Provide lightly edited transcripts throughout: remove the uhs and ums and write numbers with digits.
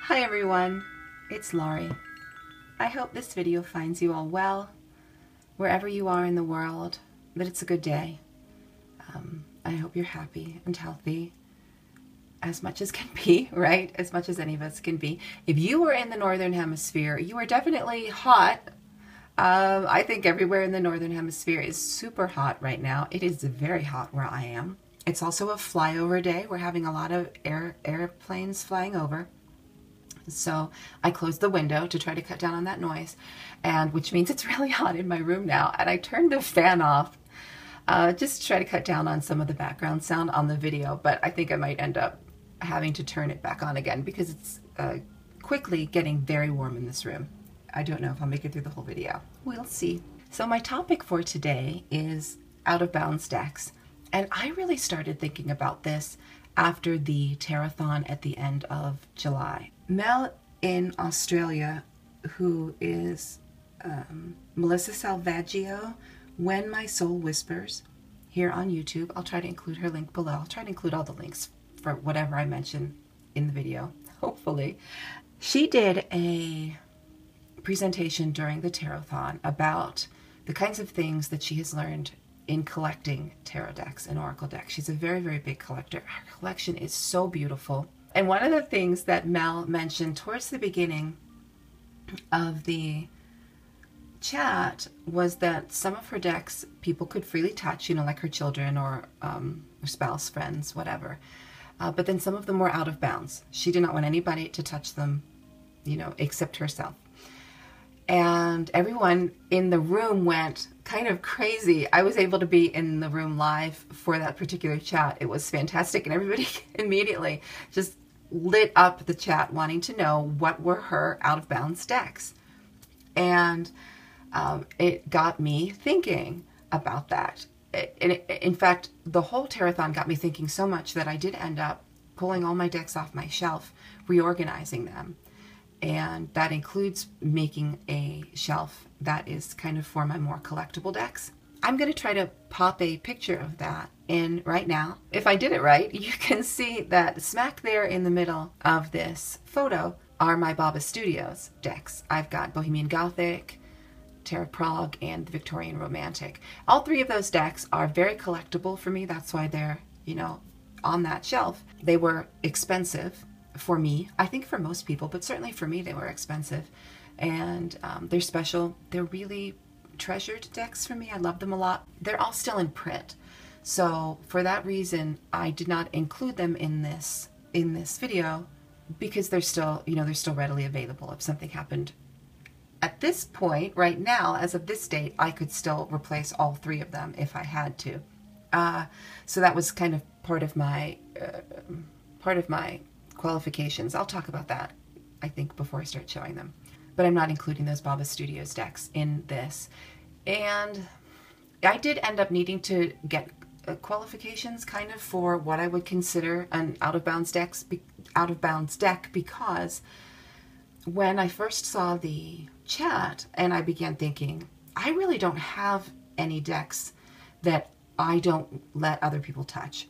Hi everyone, it's Laurie. I hope this video finds you all well, wherever you are in the world, that it's a good day. I hope you're happy and healthy as much as can be, right? As much as any of us can be. If you are in the Northern Hemisphere, you are definitely hot. I think everywhere in the Northern Hemisphere is super hot right now. It is very hot where I am. It's also a flyover day. We're having a lot of airplanes flying over. So I closed the window to try to cut down on that noise, and which means it's really hot in my room now. And I turned the fan off just to try to cut down on some of the background sound on the video, but I think I might end up having to turn it back on again because it's quickly getting very warm in this room. I don't know if I'll make it through the whole video. We'll see. So my topic for today is out of bounds decks. And I really started thinking about this after the Tarot-thon at the end of July. Mel in Australia, who is Melissa Salvaggio, When My Soul Whispers, here on YouTube. I'll try to include her link below. I'll try to include all the links for whatever I mention in the video, hopefully. She did a presentation during the Tarot-thon about the kinds of things that she has learned in collecting tarot decks and oracle decks. She's a very, very big collector. Her collection is so beautiful. And one of the things that Mel mentioned towards the beginning of the chat was that some of her decks people could freely touch, you know, like her children or spouse, friends, whatever. But then some of them were out of bounds. She did not want anybody to touch them, you know, except herself. And everyone in the room went kind of crazy. I was able to be in the room live for that particular chat. It was fantastic, and everybody immediately just lit up the chat wanting to know what were her out-of-bounds decks. And it got me thinking about that. In fact, the whole Tarot-thon got me thinking so much that I did end up pulling all my decks off my shelf, reorganizing them. And that includes making a shelf that is kind of for my more collectible decks. I'm going to try to pop a picture of that in right now. If I did it right, you can see that smack there in the middle of this photo are my Baba Studios decks. I've got Bohemian Gothic, Tarot Prague, and the Victorian Romantic. All three of those decks are very collectible for me. That's why they're, you know, on that shelf. They were expensive for me. I think for most people, but certainly for me, they were expensive. And they're special. They're really treasured decks for me. I love them a lot. They're all still in print. So for that reason, I did not include them in this video because they're still, you know, they're still readily available. If something happened at this point, right now, as of this date, I could still replace all three of them if I had to. So that was kind of part of my qualifications. I'll talk about that, I think, before I start showing them. But I'm not including those Baba Studios decks in this. And I did end up needing to get qualifications kind of for what I would consider an out-of-bounds deck, because when I first saw the chat and I began thinking, I really don't have any decks that I don't let other people touch.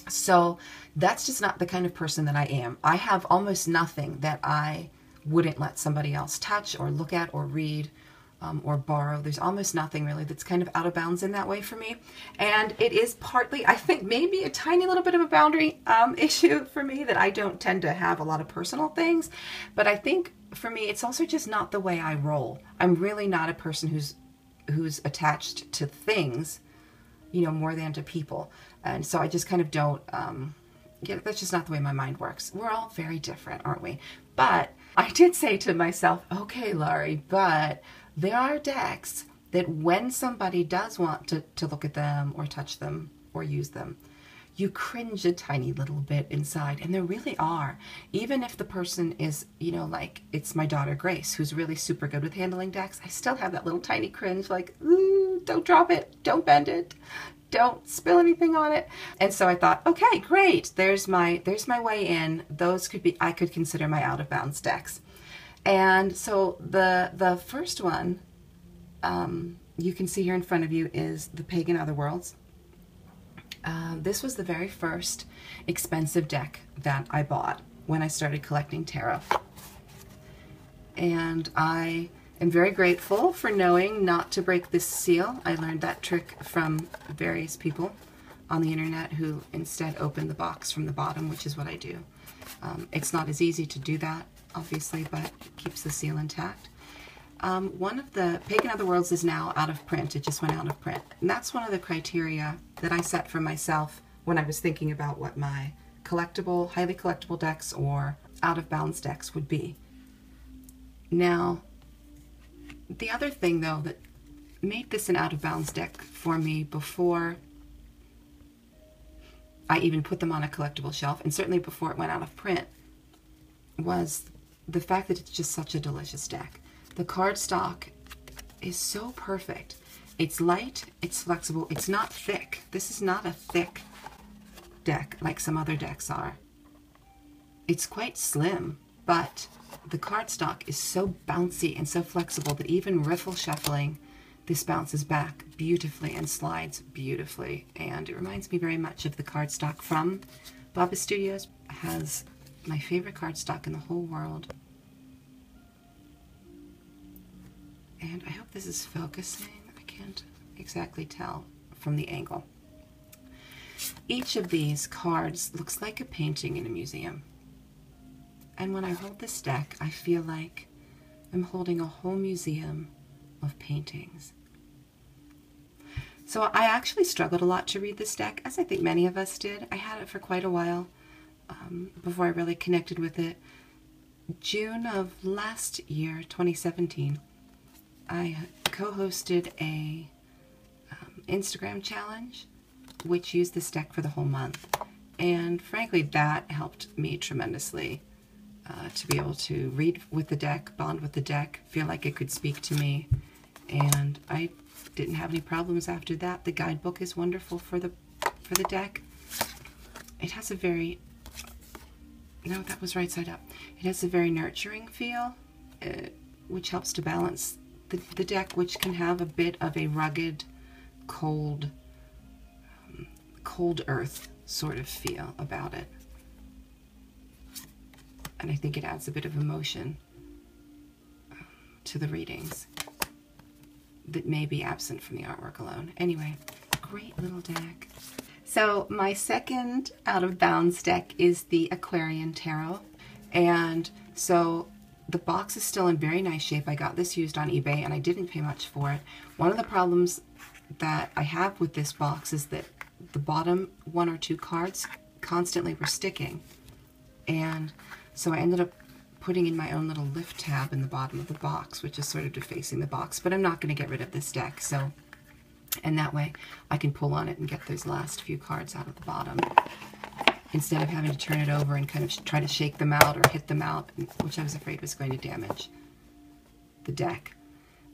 So that's just not the kind of person that I am. I have almost nothing that I wouldn't let somebody else touch or look at or read or borrow. There's almost nothing really that's kind of out of bounds in that way for me. And it is partly, I think, maybe a tiny little bit of a boundary issue for me, that I don't tend to have a lot of personal things. But I think for me, it's also just not the way I roll. I'm really not a person who's attached to things, you know, more than to people. And so I just kind of don't, yeah, that's just not the way my mind works. We're all very different, aren't we? But I did say to myself, okay, Laurie, but there are decks that when somebody does want to look at them or touch them or use them, you cringe a tiny little bit inside. And there really are. Even if the person is, you know, like it's my daughter Grace, who's really super good with handling decks, I still have that little tiny cringe, like, ooh, don't drop it, don't bend it, don't spill anything on it. And so I thought, okay, great, there's my way in. Those could be, I could consider my out of bounds decks. And so the first one you can see here in front of you is the Pagan Otherworlds. This was the very first expensive deck that I bought. when I started collecting tarot. And I am very grateful for knowing not to break this seal. I learned that trick from various people on the internet who instead open the box from the bottom, which is what I do. It's not as easy to do that, obviously, but it keeps the seal intact. One of the Pagan Otherworlds is now out of print. It just went out of print. And that's one of the criteria that I set for myself when I was thinking about what my collectible, highly collectible decks or out of bounds decks would be. Now, the other thing though that made this an out of bounds deck for me before I even put them on a collectible shelf, and certainly before it went out of print, was the fact that it's just such a delicious deck. The cardstock is so perfect. It's light, it's flexible, it's not thick. This is not a thick deck like some other decks are. It's quite slim, but the cardstock is so bouncy and so flexible that even riffle shuffling, this bounces back beautifully and slides beautifully. And it reminds me very much of the cardstock from Baba Studios. It has my favorite cardstock in the whole world. And I hope this is focusing. I can't exactly tell from the angle. Each of these cards looks like a painting in a museum. And when I hold this deck, I feel like I'm holding a whole museum of paintings. So I actually struggled a lot to read this deck, as I think many of us did. I had it for quite a while before I really connected with it. June of last year, 2017, I co-hosted a Instagram challenge which used this deck for the whole month. And frankly, that helped me tremendously. To be able to read with the deck, bond with the deck, feel like it could speak to me. And I didn't have any problems after that. The guidebook is wonderful for the deck. It has a very, no, that was right side up. It has a very nurturing feel, which helps to balance the deck, which can have a bit of a rugged, cold earth sort of feel about it. And I think it adds a bit of emotion to the readings that may be absent from the artwork alone. Anyway, great little deck. So my second out of bounds deck is the Aquarian Tarot. And so the box is still in very nice shape. I got this used on eBay and I didn't pay much for it. One of the problems that I have with this box is that the bottom one or two cards constantly were sticking. And so I ended up putting in my own little lift tab in the bottom of the box, which is sort of defacing the box, but I'm not going to get rid of this deck, so, and that way I can pull on it and get those last few cards out of the bottom, instead of having to turn it over and kind of try to shake them out or hit them out, which I was afraid was going to damage the deck.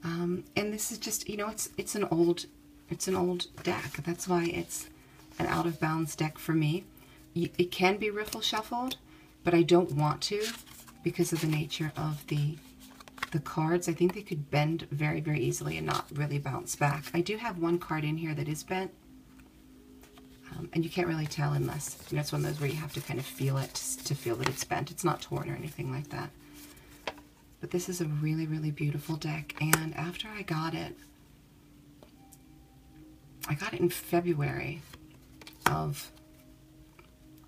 And this is just, you know, it's an old deck. That's why it's an out of bounds deck for me. It can be riffle shuffled, but I don't want to because of the nature of the cards. I think they could bend very, very easily and not really bounce back. I do have one card in here that is bent, and you can't really tell unless, you know, it's one of those where you have to kind of feel it to feel that it's bent. It's not torn or anything like that. But this is a really, really beautiful deck, and after I got it in February of,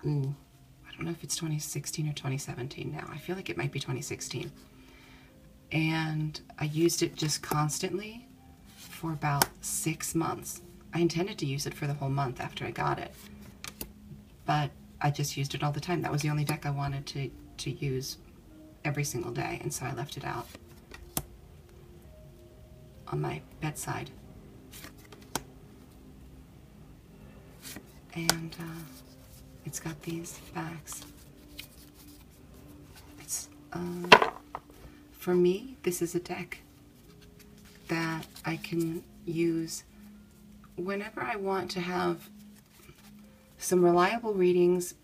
I don't know if it's 2016 or 2017 now. I feel like it might be 2016. And I used it just constantly for about 6 months. I intended to use it for the whole month after I got it, but I just used it all the time. That was the only deck I wanted to use every single day, and so I left it out on my bedside. And it's got these backs. It's for me, this is a deck that I can use whenever I want to have some reliable readings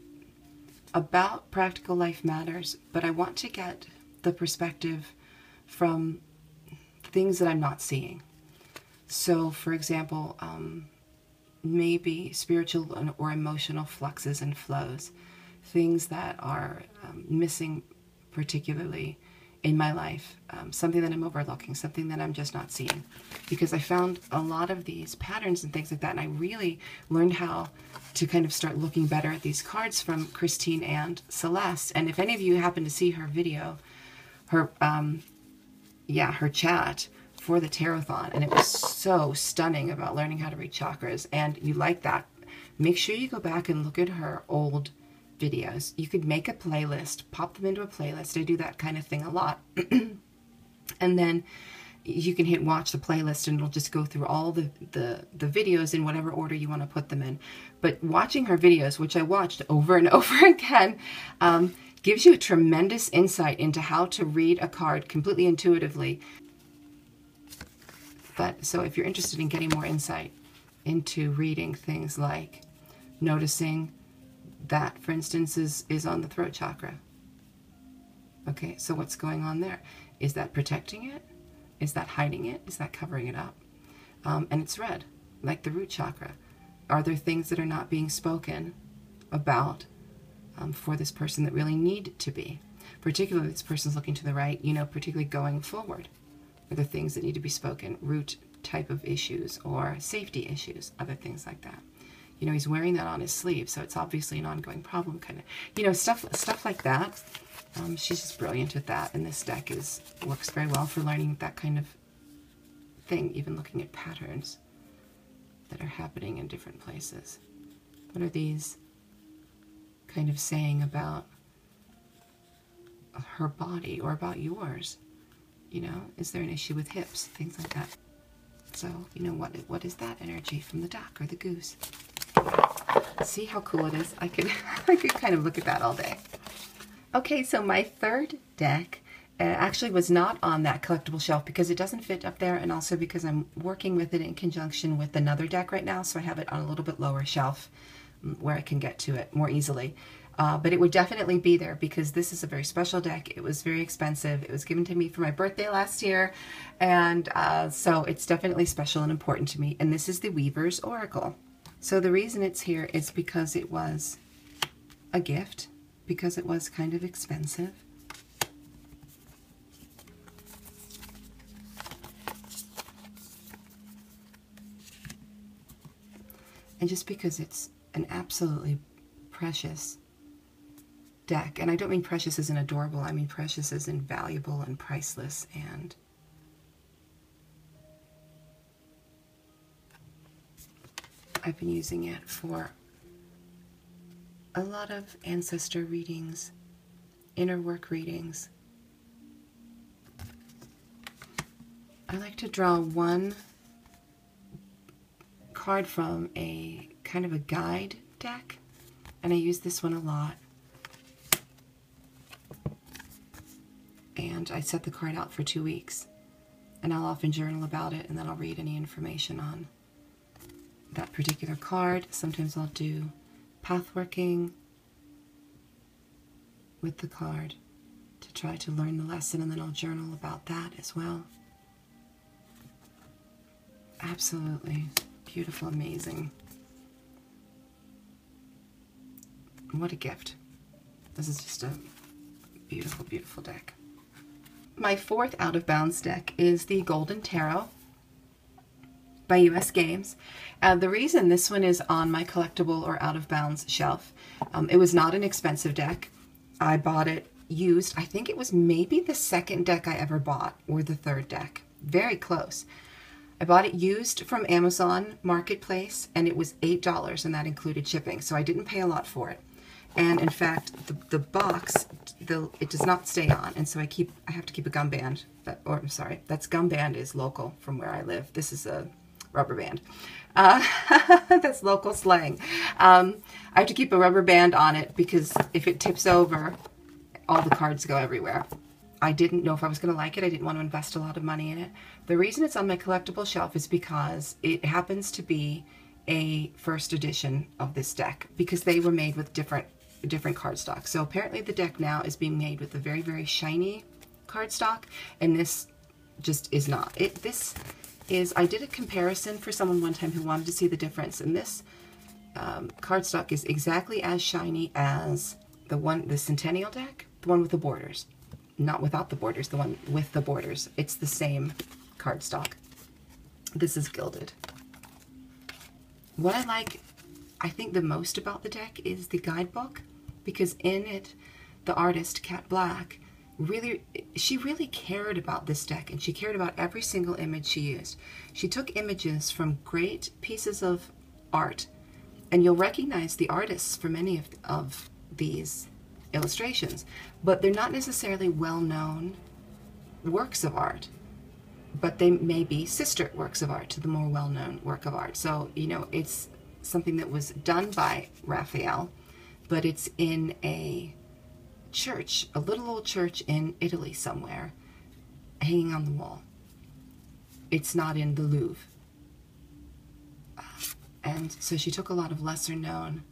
about practical life matters, but I want to get the perspective from things that I'm not seeing. So, for example, maybe spiritual or emotional fluxes and flows, things that are missing particularly in my life, something that I'm overlooking, something that I'm just not seeing. Because I found a lot of these patterns and things like that, and I really learned how to kind of start looking better at these cards from Christine and Celeste. And if any of you happen to see her video, her chat for the Tarot-thon, and it was so stunning about learning how to read chakras, and you like that, make sure you go back and look at her old videos. You could make a playlist, pop them into a playlist. I do that kind of thing a lot. And then you can hit watch the playlist and it'll just go through all the videos in whatever order you want to put them in. But watching her videos, which I watched over and over again, gives you a tremendous insight into how to read a card completely intuitively. But so if you're interested in getting more insight into reading things like noticing that, for instance, is on the throat chakra. Okay, so what's going on there? Is that protecting it? Is that hiding it? Is that covering it up? And it's red, like the root chakra. Are there things that are not being spoken about for this person that really need to be? Particularly if this person's looking to the right, you know, particularly going forward. Are there things that need to be spoken? Root type of issues or safety issues, other things like that. You know, he's wearing that on his sleeve, so it's obviously an ongoing problem, kind of. You know, stuff like that. She's just brilliant at that, and this deck works very well for learning that kind of thing, even looking at patterns that are happening in different places. What are these kind of saying about her body or about yours? You know, is there an issue with hips? Things like that. So, you know, what is that energy from the duck or the goose? See how cool it is? I could kind of look at that all day. Okay, so my third deck actually was not on that collectible shelf because it doesn't fit up there, and also because I'm working with it in conjunction with another deck right now, so I have it on a little bit lower shelf where I can get to it more easily. But it would definitely be there because this is a very special deck. It was very expensive. It was given to me for my birthday last year, and so it's definitely special and important to me. And this is the Weaver's Oracle. So the reason it's here is because it was a gift, because it was kind of expensive. And just because it's an absolutely precious deck. And I don't mean precious as in adorable, I mean precious as in valuable and priceless. And I've been using it for a lot of ancestor readings, inner work readings. I like to draw one card from a kind of a guide deck, and I use this one a lot. And I set the card out for 2 weeks, and I'll often journal about it, and then I'll read any information on that particular card. Sometimes I'll do path working with the card to try to learn the lesson, and then I'll journal about that as well. Absolutely beautiful, amazing. What a gift. This is just a beautiful, beautiful deck. My fourth Out of Bounds deck is the Golden Tarot by US Games. The reason this one is on my collectible or Out of Bounds shelf, it was not an expensive deck. I bought it used. I think it was maybe the second deck I ever bought, or the third deck. Very close. I bought it used from Amazon Marketplace, and it was $8, and that included shipping, so I didn't pay a lot for it. And in fact, the box, it does not stay on, and so I have to keep a gum band. I'm sorry, that's gum band is local from where I live. This is a rubber band. That's local slang. I have to keep a rubber band on it because if it tips over, all the cards go everywhere. I didn't know if I was going to like it. I didn't want to invest a lot of money in it. The reason it's on my collectible shelf is because it happens to be a first edition of this deck, because they were made with different cardstock. So apparently the deck now is being made with a very, very shiny cardstock, and this just is not. I did a comparison for someone one time who wanted to see the difference, and this cardstock is exactly as shiny as the Centennial deck, the one with the borders. Not without the borders, the one with the borders. It's the same cardstock. This is gilded. What I think the most about the deck is the guidebook, because in it, the artist, Kat Black, she really cared about this deck, and she cared about every single image she used. She took images from great pieces of art, and you'll recognize the artists for many of these illustrations, but they're not necessarily well-known works of art, but they may be sister works of art to the more well-known work of art. So, you know, it's something that was done by Raphael, but it's in a church, a little old church in Italy somewhere, hanging on the wall. It's not in the Louvre. And so she took a lot of lesser-known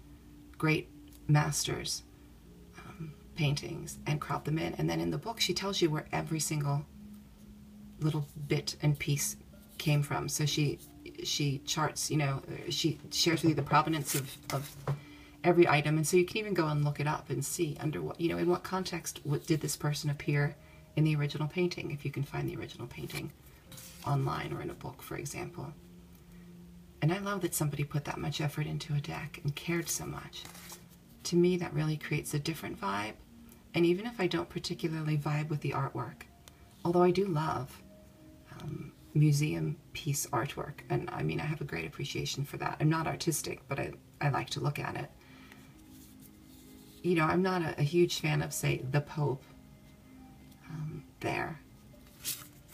great masters' paintings and cropped them in. And then in the book, she tells you where every single little bit and piece came from. So she charts, you know, she shares with you the provenance of every item. And so you can even go and look it up and see under what, you know, in what context did this person appear in the original painting, if you can find the original painting online or in a book, for example. And I love that somebody put that much effort into a deck and cared so much. To me, that really creates a different vibe. And even if I don't particularly vibe with the artwork, although I do love museum piece artwork, and I mean, I have a great appreciation for that. I'm not artistic, but I like to look at it. You know, I'm not a huge fan of, say, the Pope there.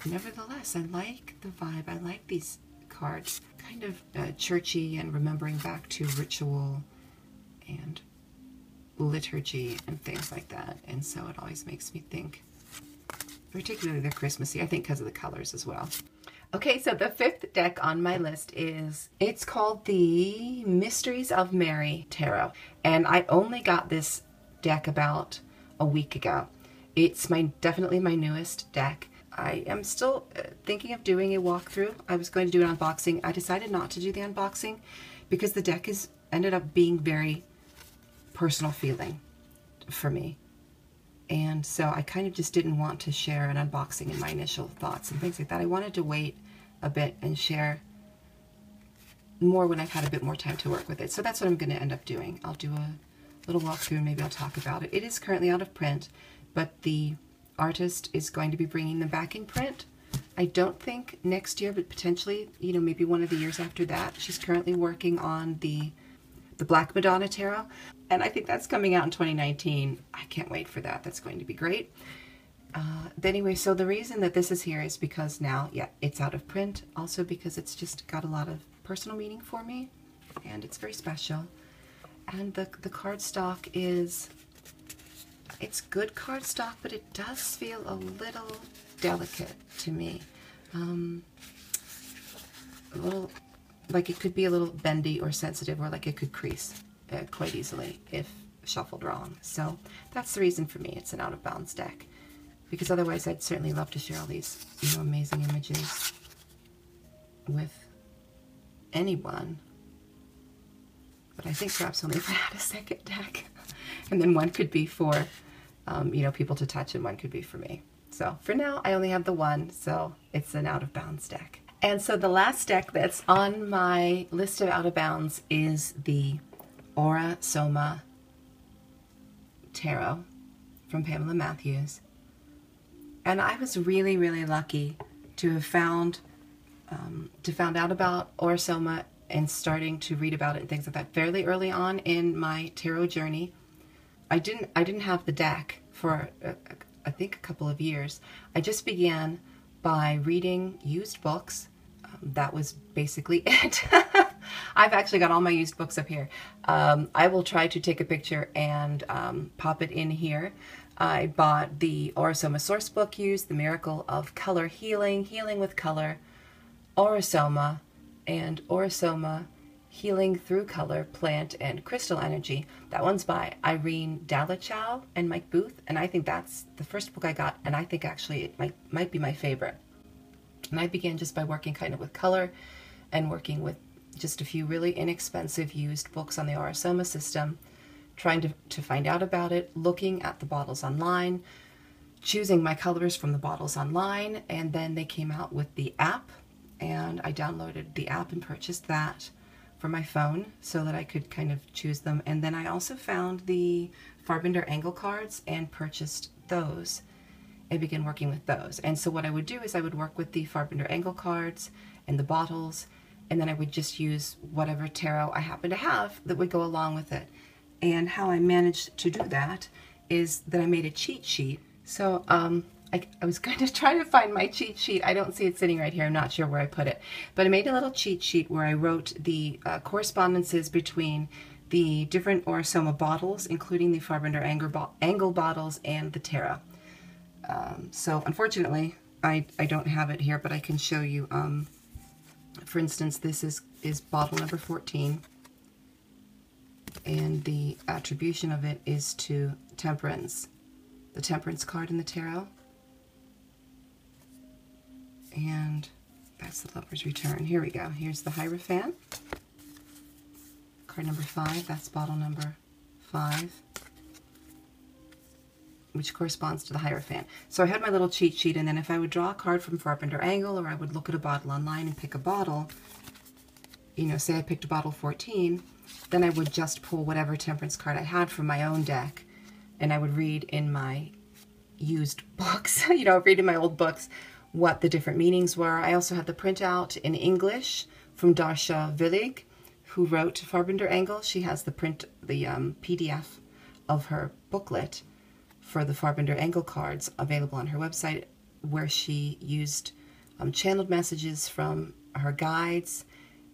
Nevertheless, I like the vibe. I like these cards, kind of churchy and remembering back to ritual and liturgy and things like that. And so it always makes me think, particularly they're Christmassy, I think because of the colors as well. Okay, so the fifth deck on my list it's called the Mysteries of Mary Tarot. And I only got this deck about a week ago. It's definitely my newest deck. I am still thinking of doing a walkthrough. I was going to do an unboxing. I decided not to do the unboxing because the deck ended up being very personal feeling for me. And so I kind of just didn't want to share an unboxing and my initial thoughts and things like that. I wanted to wait a bit and share more when I've had a bit more time to work with it. So that's what I'm going to end up doing. I'll do a little walkthrough and maybe I'll talk about it. It is currently out of print, but the artist is going to be bringing them back in print. I don't think next year, but potentially, you know, maybe one of the years after that. She's currently working on the Black Madonna Tarot, and I think that's coming out in 2019. I can't wait for that. That's going to be great. Anyway, so the reason that this is here is because now, yeah, it's out of print. Also because it's just got a lot of personal meaning for me, and it's very special. And the cardstock it's good cardstock, but it does feel a little delicate to me. A little, like it could be a little bendy or sensitive, or like it could crease quite easily if shuffled wrong. So that's the reason for me it's an out of bounds deck, because otherwise I'd certainly love to share all these, you know, amazing images with anyone. But I think perhaps only if I had a second deck. And then one could be for, you know, people to touch, and one could be for me. So for now, I only have the one, so it's an out of bounds deck. And so the last deck that's on my list of out of bounds is the Aura Soma Tarot from Pamela Matthews. And I was really, really lucky to have found out about Aura Soma and starting to read about it and things like that fairly early on in my tarot journey. I didn't have the deck for I think a couple of years. I just began by reading used books. That was basically it. I've actually got all my used books up here. I will try to take a picture and pop it in here. I bought the Aura Soma source book used, The Miracle of Color Healing, Healing with Color, Aura Soma, and Aura Soma Healing Through Color, Plant, and Crystal Energy. That one's by Irene Dalachow and Mike Booth, and I think that's the first book I got, and I think actually it might be my favorite. And I began just by working kind of with color and working with just a few really inexpensive used books on the Aura Soma system trying to find out about it, looking at the bottles online, choosing my colors from the bottles online, and then they came out with the app, and I downloaded the app and purchased that for my phone so that I could kind of choose them. And then I also found the Farbinder Angle cards and purchased those and began working with those. And so what I would do is I would work with the Farbinder Angle cards and the bottles, and then I would just use whatever tarot I happen to have that would go along with it. And how I managed to do that is that I made a cheat sheet. So I was going to try to find my cheat sheet. I don't see it sitting right here. I'm not sure where I put it. But I made a little cheat sheet where I wrote the correspondences between the different Aura-Soma bottles, including the Farbinder Angle bottles and the tarot. So unfortunately, I don't have it here, but I can show you. For instance, this is bottle number 14. And the attribution of it is to Temperance, the Temperance card in the tarot. And that's the Lover's Return. Here we go. Here's the Hierophant. Card number 5, that's bottle number 5, which corresponds to the Hierophant. So I had my little cheat sheet, and then if I would draw a card from Farbinder Angle, or I would look at a bottle online and pick a bottle, you know, say I picked a bottle 14, then I would just pull whatever Temperance card I had from my own deck, and I would read in my used books, you know, read in my old books what the different meanings were. I also had the printout in English from Darsha Villig, who wrote Farbinder Angle. She has the PDF of her booklet for the Farbinder Angle cards available on her website, where she used channeled messages from her guides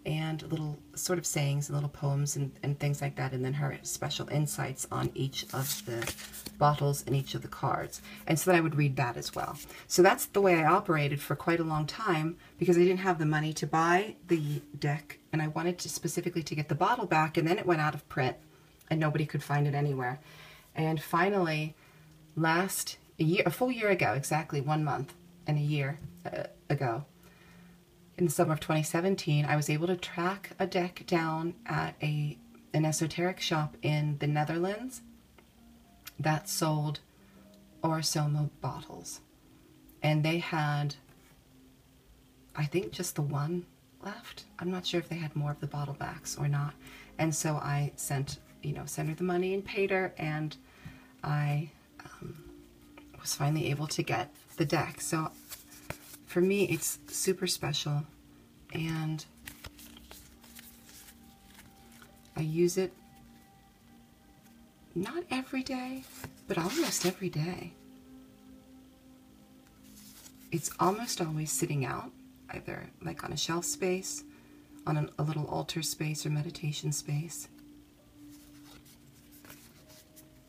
and little sort of sayings and little poems and things like that, and then her special insights on each of the bottles and each of the cards. And so that I would read that as well. So that's the way I operated for quite a long time, because I didn't have the money to buy the deck, and I wanted to specifically to get the bottle back, and then it went out of print and nobody could find it anywhere. And finally, a full year ago, exactly 1 month and a year ago, in the summer of 2017, I was able to track a deck down at an esoteric shop in the Netherlands that sold Aura-Soma bottles. And they had, I think, just the one left. I'm not sure if they had more of the bottle backs or not. And so I sent her the money and paid her, and I was finally able to get the deck. So for me, it's super special, and I use it not every day, but almost every day. It's almost always sitting out, either like on a shelf space, on a little altar space or meditation space.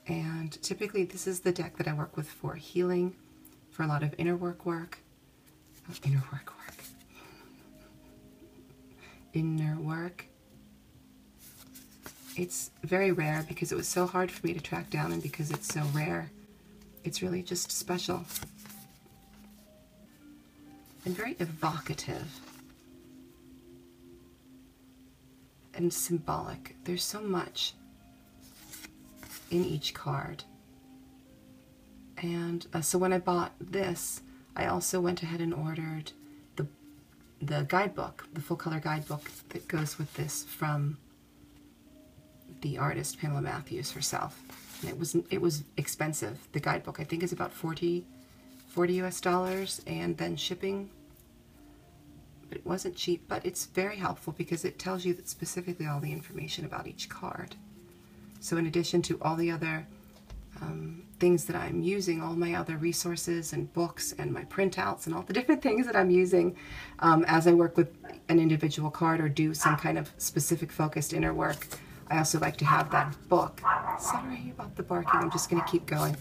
And typically this is the deck that I work with for healing, for a lot of inner work. It's very rare because it was so hard for me to track down, and because it's so rare, it's really just special and very evocative and symbolic. There's so much in each card. And so when I bought this, I also went ahead and ordered the guidebook, the full color guidebook that goes with this from the artist Pamela Matthews herself. And it was expensive. The guidebook, I think, is about $40 US, and then shipping. But it wasn't cheap, but it's very helpful because it tells you that specifically all the information about each card. So in addition to all the other things that I'm using, all my other resources and books and my printouts and all the different things that I'm using as I work with an individual card or do some kind of specific focused inner work, I also like to have that book. Sorry about the barking, I'm just going to keep going.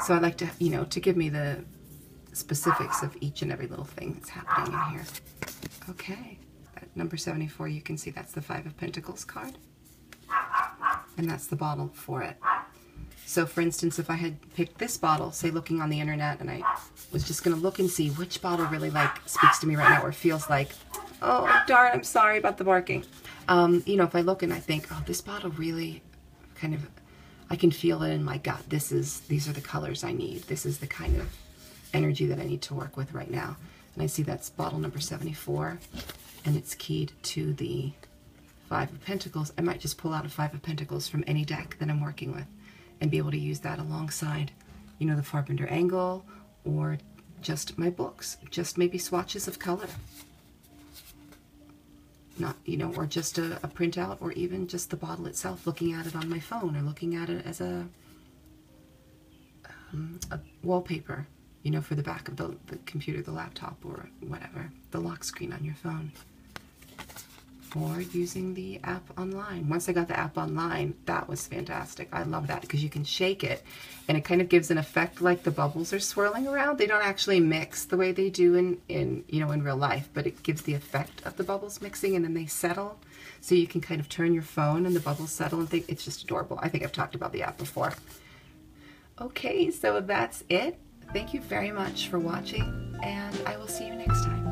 So I like to, to give me the specifics of each and every little thing that's happening in here. Okay, at number 74, you can see that's the Five of Pentacles card. And that's the bottle for it. So for instance, if I had picked this bottle, say looking on the internet, and I was just going to look and see which bottle really speaks to me right now, or feels like Oh, darn, I'm sorry about the barking. You know, if I look and I think, oh, this bottle really kind of, I can feel it in my gut. These are the colors I need. This is the kind of energy that I need to work with right now. And I see that's bottle number 74, and it's keyed to the Five of Pentacles. I might just pull out a Five of Pentacles from any deck that I'm working with and be able to use that alongside, you know, the Farbinder Angle, or just my books, just maybe swatches of color. Not, you know, or just a printout, or even just the bottle itself, looking at it on my phone, or looking at it as a wallpaper, you know, for the back of the computer, the laptop, or whatever, the lock screen on your phone. Or using the app online. Once I got the app online, that was fantastic. I love that because you can shake it and it kind of gives an effect like the bubbles are swirling around. They don't actually mix the way they do in you know, in real life, but it gives the effect of the bubbles mixing, and then they settle. So you can kind of turn your phone and the bubbles settle and think it's just adorable. I think I've talked about the app before. Okay, so that's it. Thank you very much for watching, and I will see you next time.